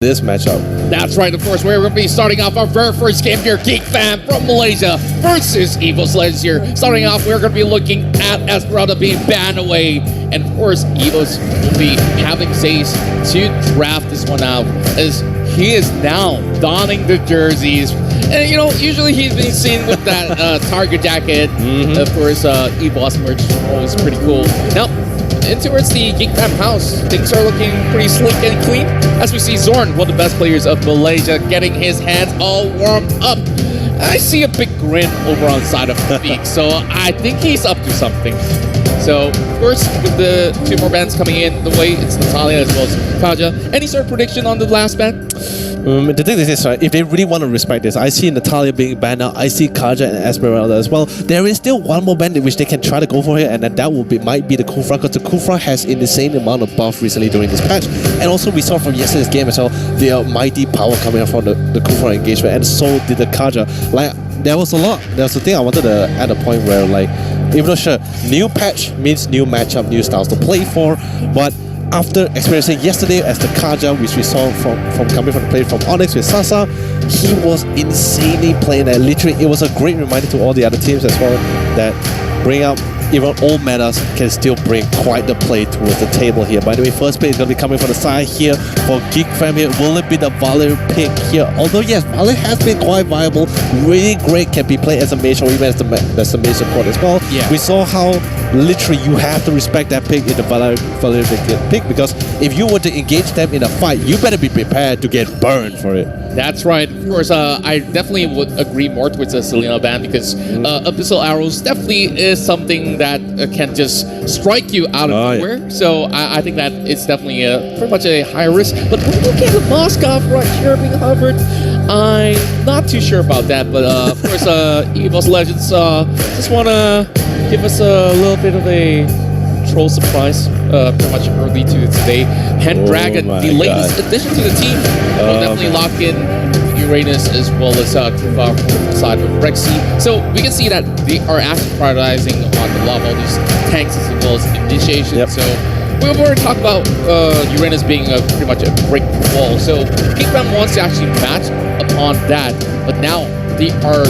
this matchup. That's right, of course, we're going to be starting off our very first game here, Geek Fam from Malaysia versus Evos Legends here. Starting off, we're going to be looking at Esmeralda being banned away. And of course, Evos will be having Zace to draft this one out, as he is now donning the jerseys. And you know, usually he's been seen with that target jacket. Of course, Evos merch is always pretty cool. Now, in towards the Geek Fam house, things are looking pretty sleek and clean, as we see Zorn, one of the best players of Malaysia, getting his hands all warmed up. I see a big grin over on the side of the beak, so I think he's up to something. So, of course, with the two more bans coming in the way, it's Natalia as well as Kaja. Any sort of prediction on the last ban? The thing is this, right? If they really want to respect this, I see Natalia being banned now. I see Kaja and Esmeralda as well. There is still one more band in which they can try to go for here, and that will be might be the Kufra, because the Kufra has an insane amount of buff recently during this patch. And also we saw from yesterday's game as well, the mighty power coming out from the Kufra engagement, and so did the Kaja. Like, there was a lot. There's the thing I wanted to add a point where, like, even though sure, new patch means new matchup, new styles to play for, but after experiencing yesterday as the Kaja, which we saw from coming from the play from Onyx with Sasa, he was insanely playing that. Literally, it was a great reminder to all the other teams as well that bring up even old metas can still bring quite the play towards the table here. By the way, first pick is going to be coming from the side here for Geek Fam here. Will it be the Valor pick here? Although yes, Valor has been quite viable, really great, can be played as a mage or even as the mage support as well. Yeah. We saw how literally you have to respect that pick in the Valor pick, because if you were to engage them in a fight, you better be prepared to get burned for it. That's right. Of course, I definitely would agree more towards the Selena ban, because Abyssal Arrows definitely is something that can just strike you out of nowhere. Yeah. So I think that it's definitely pretty much a high risk. But when you look at the Moskov right here being hovered, I'm not too sure about that. But of course, Evos Legends just want to give us a little bit of a troll surprise, pretty much early to today. Pendragon, the latest addition to the team, will definitely lock in Uranus as well as Kufa side with Rexy. So we can see that they are actually prioritizing on the love all these tanks as well as initiation. Yep. So we've already talked about Uranus being pretty much a break wall. So Geek Fam wants to actually match upon that, but now they are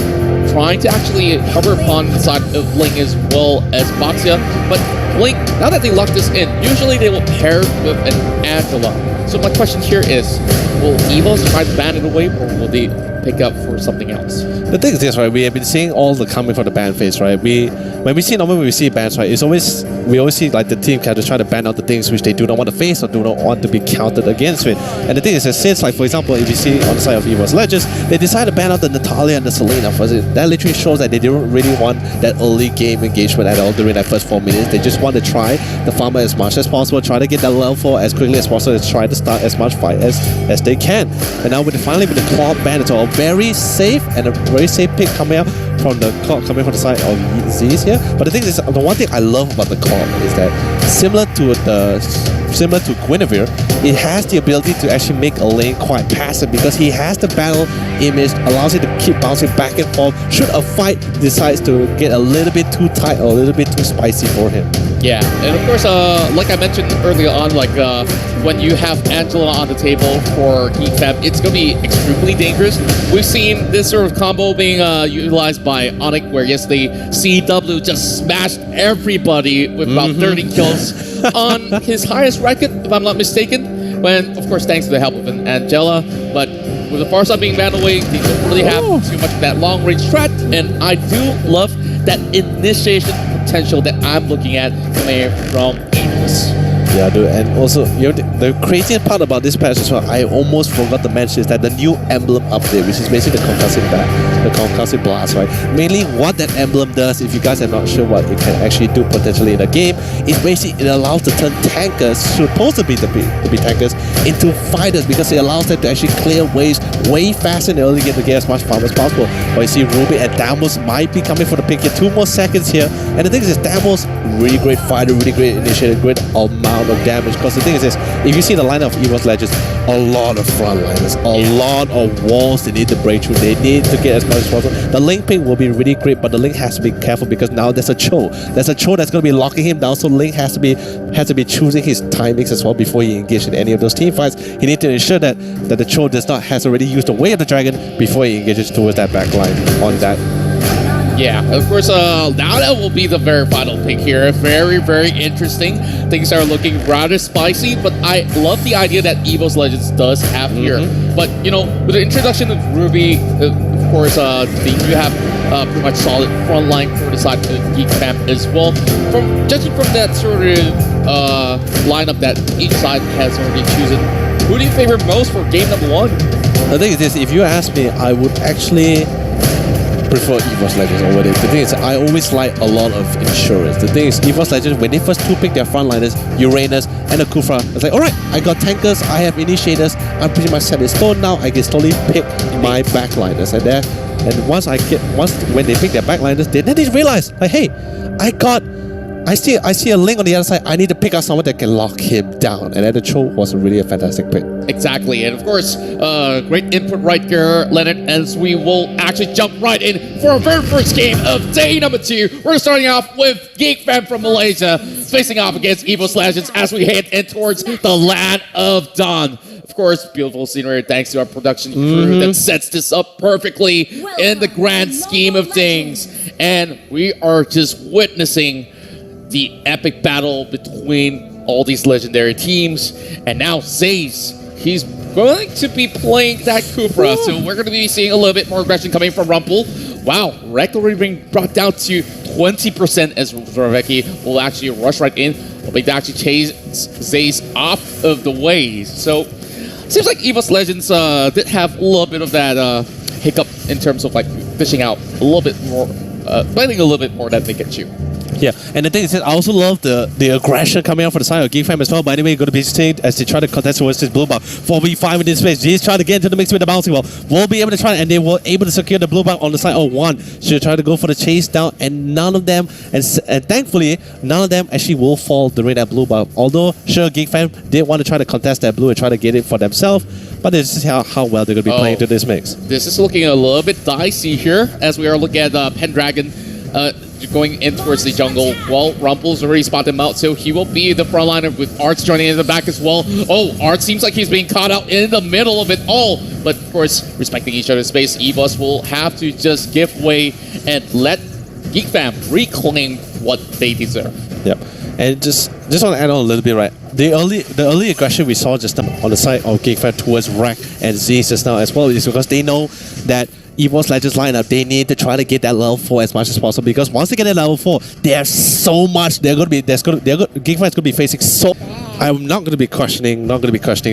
trying to actually hover upon the side of Link as well as Boxia. But Link, now that they locked this in, usually they will pair with an Angela. So my question here is, will Evos try to ban it away, or will they pick up for something else? The thing is this, right? We have been seeing all the coming from the ban phase, right? When we see bans, right? It's always we always see like the team kind of try to ban out the things which they do not want to face or do not want to be counted against with. And the thing is, since like for example, if you see on the side of Evos Legends, they decided to ban out the Natalia and the Selena. For it, that literally shows that they didn't really want that early game engagement at all during that first 4 minutes. They just want to try the farmer as much as possible, try to get that level 4 as quickly as possible, and try to start as much fight as they can. And now finally with the Claw ban, it's all very safe and a very safe pick coming out from the Claw, coming from the side of Z's here. But the thing is, the one thing I love about the Claw is that similar to Guinevere, it has the ability to actually make a lane quite passive, because he has the battle image, allows it to keep bouncing back and forth should a fight decides to get a little bit too tight or a little bit too spicy for him. Yeah, and of course, like I mentioned earlier on, like when you have Angela on the table for Geek Fam, it's going to be extremely dangerous. We've seen this sort of combo being utilized by Onyx, where yesterday CW just smashed everybody with about 30 kills on his highest record, if I'm not mistaken, when, of course, thanks to the help of an Angela. But with the far side being banned away, they don't really have too much of that long-range strat, and I do love that initiation potential that I'm looking at coming from Evos. Yeah, dude, and also, you know, the craziest part about this patch as well, I almost forgot to mention, is that the new emblem update, which is basically the concussive blast, right? Mainly what that emblem does, if you guys are not sure what it can actually do potentially in the game, is basically it allows to turn tankers, supposed to be tankers, into fighters, because it allows them to actually clear waves way faster in the early game to get as much farm as possible. But you see Ruby and Damos might be coming for the pick here, 2 more seconds here, and the thing is Damos, really great fighter, really great initiator, great all-mount amount of damage. Because the thing is this, if you see the lineup of Evos Legends, a lot of frontliners, a lot of walls they need to break through. They need to get as much as possible. The Link pick will be really great, but the Link has to be careful because now there's a Cho. There's a Cho that's going to be locking him down, so Link has to be choosing his timings as well before he engages in any of those team fights. He needs to ensure that the Cho has already used the Way of the Dragon before he engages towards that back line on that. Yeah, of course, now that will be the very final pick here. Very, very interesting. Things are looking rather spicy, but I love the idea that Evos Legends does have here. But, you know, with the introduction of Ruby, of course, they do have pretty much solid front line for the side of the Geek fam as well. Judging from that sort of lineup that each side has already chosen, who do you favor most for game number 1? The thing is this, if you ask me, I would actually prefer Evos Legends over it. The thing is, I always like a lot of insurance. The thing is, Evos Legends, when they first pick their frontliners, Uranus and the Kufra, it's like, alright, I got tankers, I have initiators, I'm pretty much set in stone now, I can slowly pick my backliners. And when they pick their backliners, then they realize, like, hey, I see a Link on the other side. I need to pick out someone that can lock him down. And then the Cho was really a fantastic pick. Exactly. And of course, great input right there, Leonard, as we will actually jump right in for our very first game of day number 2. We're starting off with Geek Fam from Malaysia facing off against Evos Legends as we head in towards the Land of Dawn. Of course, beautiful scenery thanks to our production crew that sets this up perfectly in the grand scheme of things. And we are just witnessing the epic battle between all these legendary teams. And now Zaze, he's going to be playing that Kufra. So we're going to be seeing a little bit more aggression coming from Rumpel. Wow, Wreck already being brought down to 20% as Zorveki will actually rush right in, hoping to actually chase Zaze off of the way. So seems like Evos Legends did have a little bit of that hiccup in terms of like fishing out a little bit more, finding a little bit more that they can chew. Yeah, and the thing is, I also love the aggression coming out for the side of Geek Fam as well. By the way, going to be stayed as they try to contest towards this blue buff. 4v5 in this space. G's trying to get into the mix with the bouncy wall. Will be able to try, and they were able to secure the blue buff on the side of 1. Should try to go for the chase down, and none of them, and thankfully, none of them actually will fall during that blue buff. Although, sure, Geek Fam did want to try to contest that blue and try to get it for themselves, but this is how well they're going to be playing to this mix. This is looking a little bit dicey here as we are looking at Pendragon going in towards the jungle. Well, Rumpel's already spotted him out, so he will be the frontliner with Arts joining in the back as well. Oh, Arts seems like he's being caught out in the middle of it all. But of course, respecting each other's space, Evos will have to just give way and let Geek Fam reclaim what they deserve. Yep. And just want to add on a little bit, right? The early aggression we saw just on the side of Geek Fam towards Wreck and Z just now as well is because they know that Evos Legends lineup, they need to try to get that level 4 as much as possible, because once they get that level 4, there's so much Geek Fam is going to be facing. So I'm not going to be questioning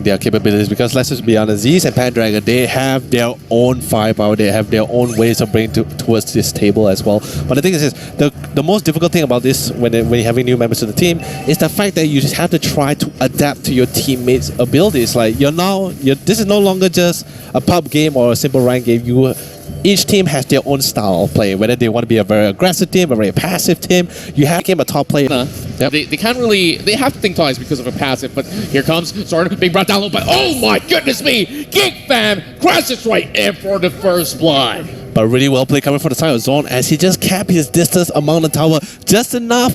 their capabilities, because let's just be honest, Z's and Pendragon, they have their own firepower, they have their own ways of bringing towards this table as well. But the thing is the most difficult thing about this when you're having new members to the team is the fact that you just have to try to adapt to your teammates' abilities. Like this is no longer just a pub game or a simple rank game. Each team has their own style of play, whether they want to be a very aggressive team, a very passive team. You have to become a top player. Yep. They can't really, they have to think twice because of a passive, but here comes Zorn being brought down low, but oh my goodness me, Geek Fam crashes right in for the first blood. But really well played coming from the side of Zorn as he just kept his distance among the tower just enough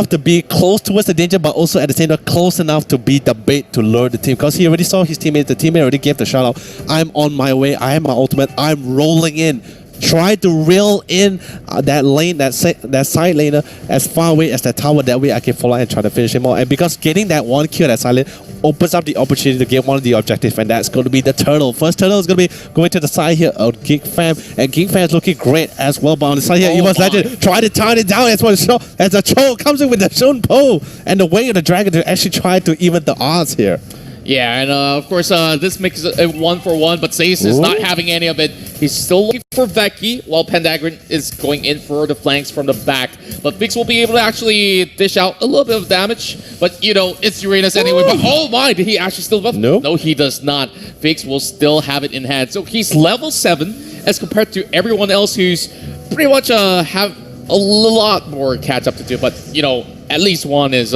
to be close towards the danger, but also at the same time close enough to be the bait to lure the team, because he already saw his teammate. The teammate already gave the shout out. I'm on my way. I have my ultimate. I'm rolling in. Try to reel in that lane, that side laner as far away as that tower. That way I can follow and try to finish him off. And because getting that one kill, that side lane, opens up the opportunity to get one of the objectives, and that's going to be the turtle. First turtle is going to be going to the side here of Geek Fam, and Geek Fam is looking great as well. But on the side here, Evos Legend try to turn it down as well as the Cho comes in with the Shun Po and the way of the dragon to actually try to even the odds here. Yeah, and of course, this makes it a 1-for-1, but Zaze is not having any of it. He's still looking for Veki, while Pendragon is going in for the flanks from the back. But Vix will be able to actually dish out a little bit of damage. But, you know, it's Uranus anyway. But, oh my, did he actually still buff? No, he does not. Vix will still have it in hand. So he's level 7 as compared to everyone else who's pretty much have a lot more catch up to do. But, you know, at least one is,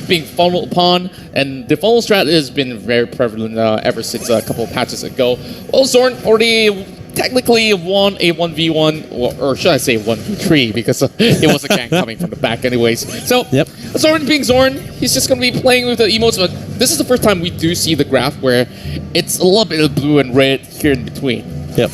being funneled upon. And the funnel strat has been very prevalent ever since a couple of patches ago. Well, Zorn already technically won a 1v1, or should I say 1v3, because it was a gank coming from the back anyways. So, Zorn being Zorn, he's just going to be playing with the emotes, but this is the first time we do see the graph where it's a little bit of blue and red here in between. Yep.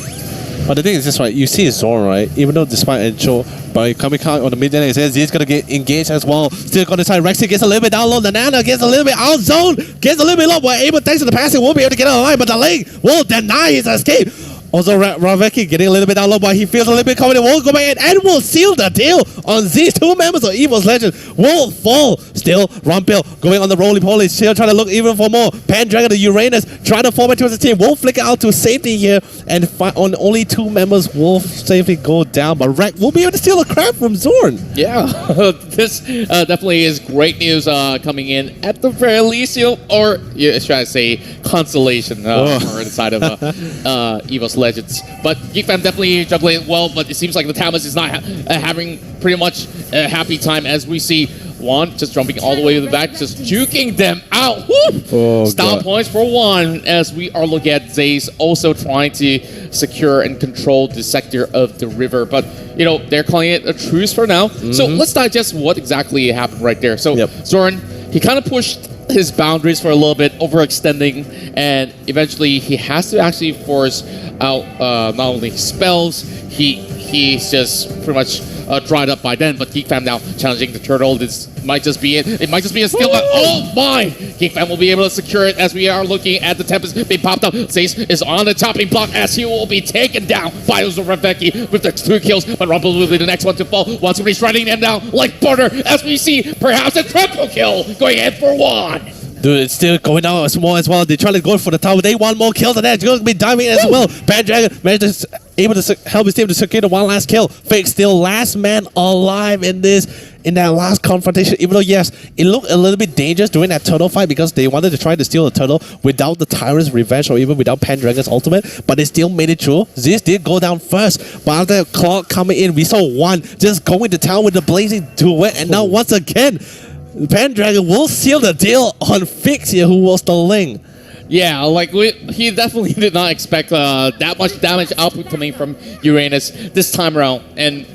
But the thing is this, right? You see Zorn, right? Even though despite Encho, by coming out on the mid lane, it says he's gonna get engaged as well. Still gonna try. Rexy gets a little bit down low. The Nana gets a little bit out zone. Gets a little bit low. But able, thanks to the passing, won't be able to get out of line. But the lane will deny his escape. Also, Raveki getting a little bit down low, but he feels a little bit coming in. Won't go back in and will seal the deal on these two members of Evos Legend. Won't fall. Still, Rumpel going on the roly-poly. Still trying to look even for more. Pendragon, the Uranus, trying to form it towards the team. Won't flicker out to safety here. And on only two members will safely go down. But Rek will be able to steal a crap from Zorn. Yeah, this definitely is great news coming in at the very least, or should I say consolation for the side of Evos Legends. But Geek Fam definitely juggling well, but it seems like the Tamas is not having pretty much a happy time, as we see Juan just jumping all the way to the back, just juking them out. Stop points for Juan, as we are looking at Zaze also trying to secure and control the sector of the river. But, they're calling it a truce for now. So let's digest what exactly happened right there. So Zorn, he kind of pushed his boundaries for a little bit, overextending, and eventually he has to actually force out not only spells, he's just pretty much dried up by then. But Geek Fam now challenging the turtle. This might just be it. It might just be a skill. Oh my! Geek Fam will be able to secure it, as we are looking at the Tempest being popped up. Zace is on the chopping block, as he will be taken down by Ozoreveki with the 2 kills. But Rumble will be the next one to fall. Once he's riding them down like butter, as we see perhaps a triple kill going in for one. Dude, it's still going out small as well. They try to go for the tower. They want more kills than that. It's going to be diving as well. Pendragon managed to able to help his team to secure the one last kill. Fake still last man alive in that last confrontation. Even though, yes, it looked a little bit dangerous during that turtle fight, because they wanted to try to steal the turtle without the Tyrant's Revenge, or even without Pendragon's ultimate, but they still made it through. Zeus did go down first, but after the clock coming in, we saw one just going to town with the blazing duet, and now once again, Pendragon will seal the deal on Fix here, who was the Ling. Yeah, he definitely did not expect that much damage output coming from Uranus this time around, and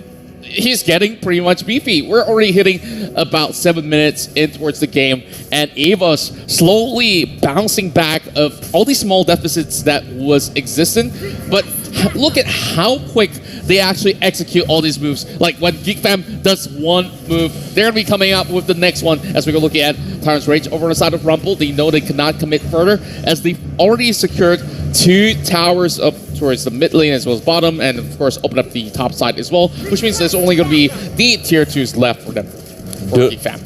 he's getting pretty much beefy. We're already hitting about 7 minutes in towards the game, and Evos slowly bouncing back of all these small deficits that was existent, but look at how quick they actually execute all these moves. Like when Geek Fam does one move, they're going to be coming up with the next one, as we go looking at Tyrant's Rage over on the side of Rumble. They know they cannot commit further, as they've already secured 2 towers up towards the mid lane as well as bottom, and of course open up the top side as well, which means there's only going to be the tier 2s left for them, for Geek Fam.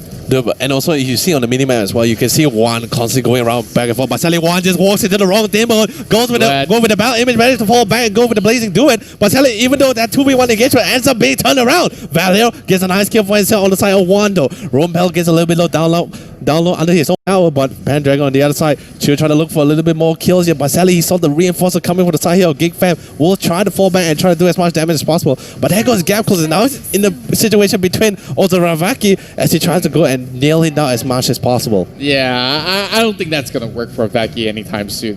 And also, you see on the minimap as well, you can see Juan constantly going around back and forth. But suddenly Juan just walks into the wrong thing, but goes with the battle image, ready to fall back and go with the blazing duet. But suddenly, even though that 2v1 engagement ends up being turned around, Valero gets a nice kill for himself on the side of Juan, though. Rompel gets a little bit low, down low under his own tower, but Pendragon on the other side, she'll try to look for a little bit more kills here. But sadly, he saw the reinforcer coming from the side here of Geek Fam. Will try to fall back and try to do as much damage as possible. But there goes Gap Closer. Now he's in the situation between Ozoravaki, as he tries to go and nail him down as much as possible. Yeah, I don't think that's going to work for Vaki anytime soon.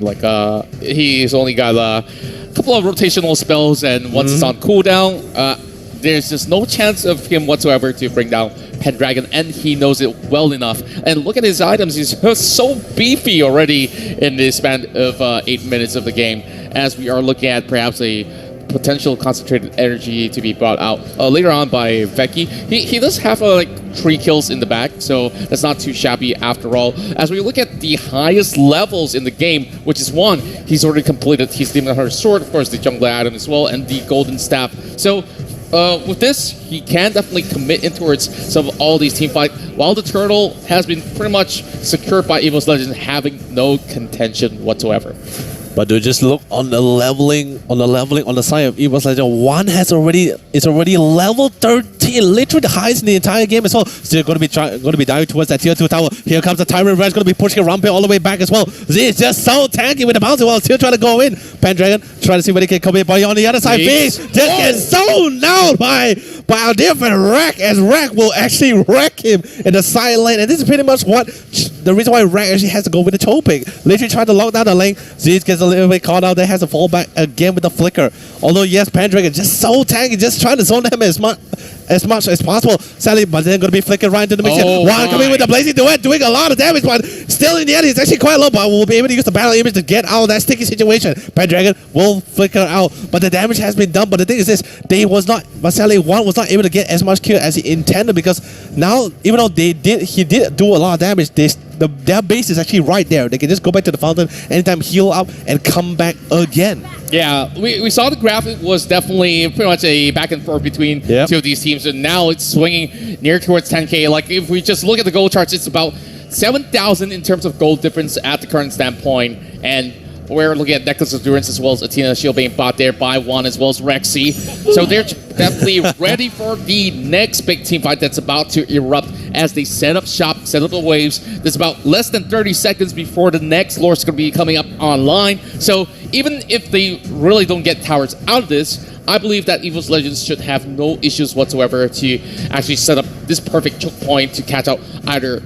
He's only got a couple of rotational spells, and once it's on cooldown, there's just no chance of him whatsoever to bring down Pendragon, and he knows it well enough. And look at his items, he's so beefy already in the span of 8 minutes of the game, as we are looking at perhaps a potential concentrated energy to be brought out later on by Veki. He does have 3 kills in the back, so that's not too shabby after all. As we look at the highest levels in the game, which is 1, he's already completed his Demon Hunter Sword, of course the Jungler item as well, and the Golden Staff. So with this, he can definitely commit in towards some of all these team fights, while the Turtle has been pretty much secured by Evos Legends, having no contention whatsoever. But do just look on the leveling on the side of Evos Legend. One is already level 13, literally the highest in the entire game as well. Still going to be diving towards that tier 2 tower. Here comes the Tyrant Red, going to be pushing Rampage all the way back as well. Z is just so tanky with the bounce while still trying to go in. Pendragon trying to see where he can come in, but on the other side, Face just gets zoned out by our different Rack, as Rack will actually wreck him in the side lane. And this is pretty much what the reason why Rack actually has to go with the choke pick. Literally trying to lock down the lane. Z gets a little bit caught out there, has to fall back again with the flicker. Although yes, Pendragon just so tanky, just trying to zone him as much as possible. Sadly, but then going to be flickered right into the mix. One coming with the blazing duet, doing a lot of damage, but still in the end, he's actually quite low. But we'll be able to use the battle image to get out of that sticky situation. Pendragon will flicker out, but the damage has been done. But the thing is this, sadly, one was not able to get as much kill as he intended, because now, even though he did do a lot of damage, their base is actually right there. They can just go back to the fountain anytime, heal up, and come back again. Yeah, we saw the graphic was definitely pretty much a back and forth between two of these teams, and now it's swinging near towards 10K. Like, if we just look at the gold charts, it's about 7,000 in terms of gold difference at the current standpoint, and we're looking at Necklace of Endurance as well as Athena Shield being bought there by One as well as Rexy. So they're definitely ready for the next big team fight that's about to erupt as they set up shop, set up the waves. There's about less than 30 seconds before the next Lord's going to be coming up online. So even if they really don't get towers out of this, I believe that Evos Legends should have no issues whatsoever to actually set up this perfect choke point to catch out either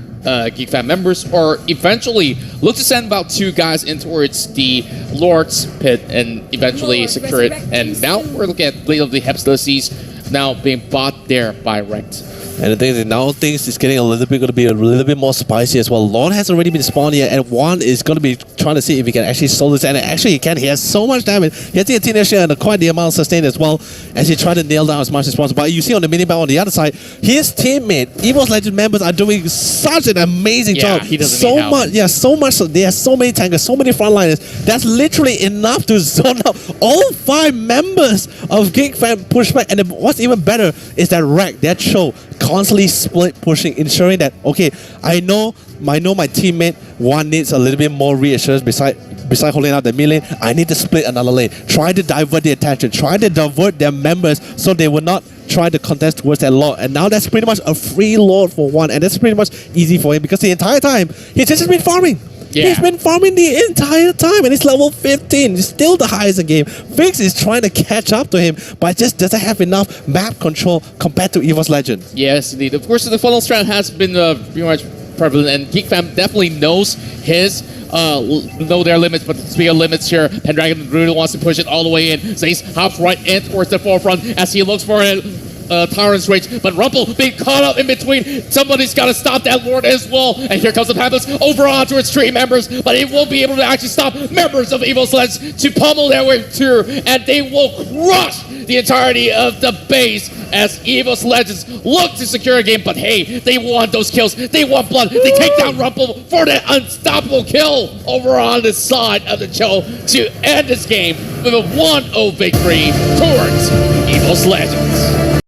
Geek Fam members, or eventually look to send about 2 guys in towards the Lord's pit and eventually secure it. And now we're looking at Blade of the Hepstasies now being bought there by Rect. And the thing is, now things is getting going to be a little bit more spicy as well. Lord has already been spawned here, and One is going to be trying to see if he can actually solo this. And actually, he can. He has so much damage. He has the Athena Shield and quite the amount of sustain as well, as he tries to nail down as much as possible. But you see on the mini-map on the other side, his teammate, Evos Legend members, are doing such an amazing job. He doesn't need help. So much. They have so many tankers, so many frontliners. That's literally enough to zone out all 5 members of Geek Fam pushback. And what's even better is that Rack, that show, constantly split pushing, ensuring that, okay, I know my teammate One needs a little bit more reassurance beside holding out the mid lane. I need to split another lane, try to divert the attention, try to divert their members so they will not try to contest towards that Lord. And now that's pretty much a free Lord for One, and that's pretty much easy for him because the entire time he's just been farming. Yeah. He's been farming the entire time, and he's level 15. He's still the highest in the game. Fix is trying to catch up to him, but just doesn't have enough map control compared to Evos Legend. Yes, indeed. Of course, the funnel strat has been pretty much prevalent, and Geek Fam definitely knows his know their limits, but speaking of limits here, Pendragon really wants to push it all the way in. Zace hops right in towards the forefront as he looks for it. Tyrant's Rage, but Rumple being caught up in between. Somebody's got to stop that Lord as well. And here comes the Pamphlets over onto its tree members, but it won't be able to actually stop members of Evos Legends to pummel their way through, and they will crush the entirety of the base as Evos Legends look to secure a game. But hey, they want those kills. They want blood. They take down Rumple for that unstoppable kill over on the side of the Cho to end this game with a 1-0 victory towards Evos Legends.